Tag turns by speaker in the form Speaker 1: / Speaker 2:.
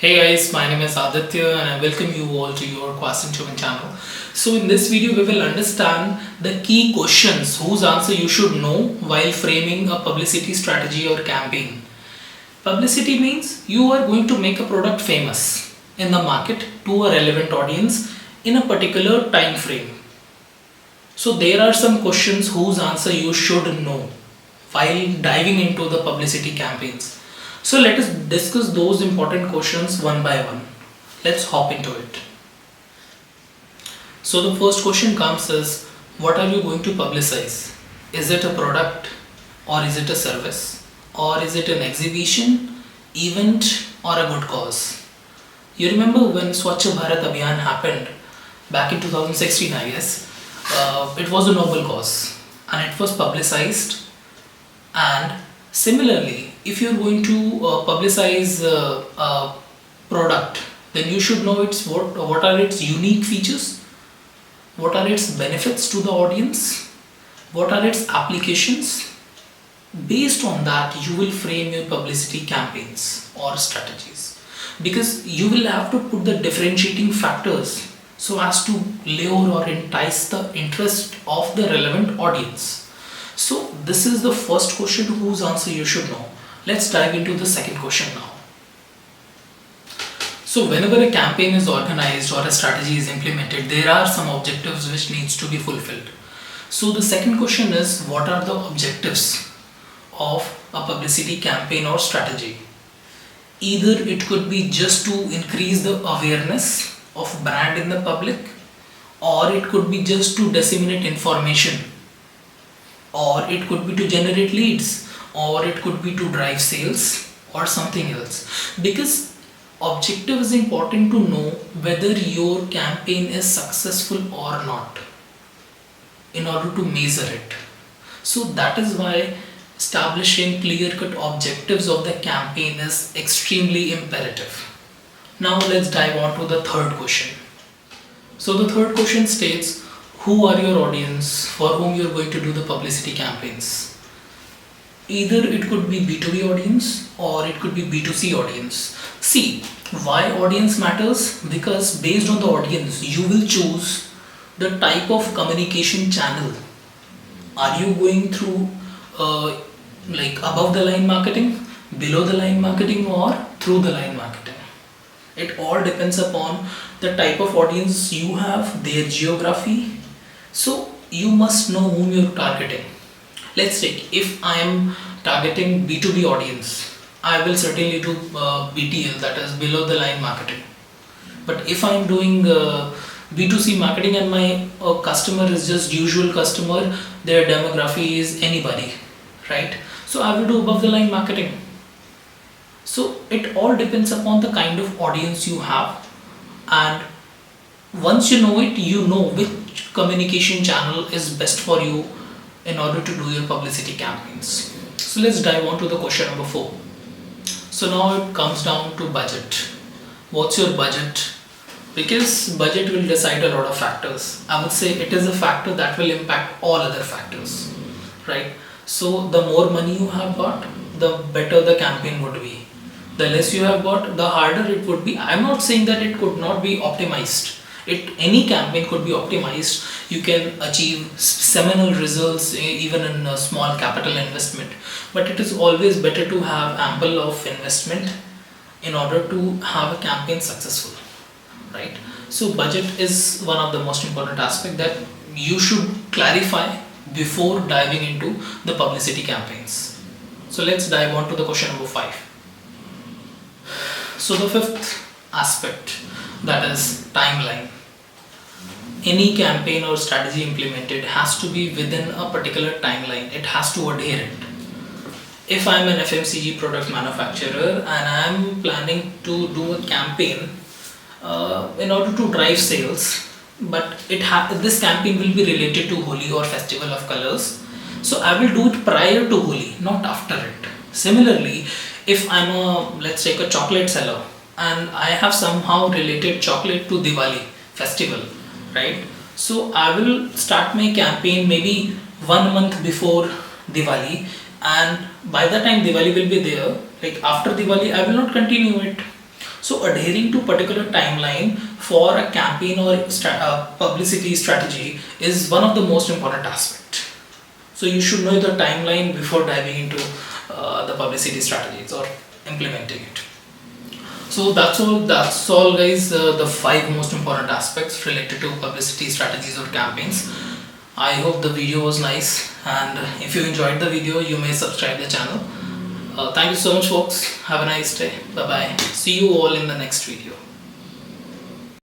Speaker 1: Hey guys, my name is Aditya and I welcome you all to your Quiescent channel. So in this video we will understand the key questions whose answer you should know while framing a publicity strategy or campaign. Publicity means you are going to make a product famous in the market to a relevant audience in a particular time frame. So there are some questions whose answer you should know while diving into the publicity campaigns. So let us discuss those important questions one by one. Let's hop into it. So the first question comes is, what are you going to publicize? Is it a product or is it a service or is it an exhibition, event or a good cause? You remember when Swachh Bharat Abhiyan happened back in 2016, I guess. It was a noble cause and it was publicized, and similarly if you're going to publicize a product, then you should know what are its unique features, what are its benefits to the audience, what are its applications. Based on that you will frame your publicity campaigns or strategies, because you will have to put the differentiating factors so as to lure or entice the interest of the relevant audience. So this is the first question whose answer you should know. Let's dive into the second question now. So whenever a campaign is organized or a strategy is implemented, there are some objectives which needs to be fulfilled. So the second question is, what are the objectives of a publicity campaign or strategy? Either it could be just to increase the awareness of brand in the public, or it could be just to disseminate information, or it could be to generate leads, or it could be to drive sales or something else. Because objective is important to know whether your campaign is successful or not in order to measure it. So that is why establishing clear-cut objectives of the campaign is extremely imperative. Now let's dive on to the third question. So the third question states, who are your audience for whom you are going to do the publicity campaigns? Either it could be B2B audience or it could be B2C audience. See, why audience matters? Because based on the audience you will choose the type of communication channel. Are you going through like above the line marketing, below the line marketing, or through the line marketing? It all depends upon the type of audience you have, their geography. So you must know whom you're targeting. Let's take, if I am targeting B2B audience, I will certainly do BTL, that is below the line marketing. But if I am doing B2C marketing and my customer is just usual customer, their demography is anybody, right? So I will do above the line marketing. So it all depends upon the kind of audience you have, and once you know it, you know which communication channel is best for you in order to do your publicity campaigns. So let's dive on to the question number 4. So now it comes down to budget. What's your budget? Because budget will decide a lot of factors. I would say it is a factor that will impact all other factors, right? So the more money you have got, the better the campaign would be. The less you have got, the harder it would be. I'm not saying that it could not be optimized. Any campaign could be optimized. You can achieve seminal results even in a small capital investment, but it is always better to have ample of investment in order to have a campaign successful, right? So budget is one of the most important aspects that you should clarify before diving into the publicity campaigns. So let's dive on to the question number 5. So the fifth aspect, that is timeline. Any campaign or strategy implemented has to be within a particular timeline. It has to adhere it. If I'm an FMCG product manufacturer and I'm planning to do a campaign in order to drive sales, but this campaign will be related to Holi or Festival of Colors, so I will do it prior to Holi, not after it. Similarly, if I'm let's take a chocolate seller and I have somehow related chocolate to Diwali festival, right? So I will start my campaign maybe 1 month before Diwali, and by the time Diwali will be there, like after Diwali I will not continue it. So adhering to particular timeline for a campaign or publicity strategy is one of the most important aspect. So you should know the timeline before diving into the publicity strategies or implementing it. So that's all guys, the 5 most important aspects related to publicity strategies or campaigns. I hope the video was nice, and if you enjoyed the video you may subscribe the channel. Thank you so much folks, have a nice day, bye bye, see you all in the next video.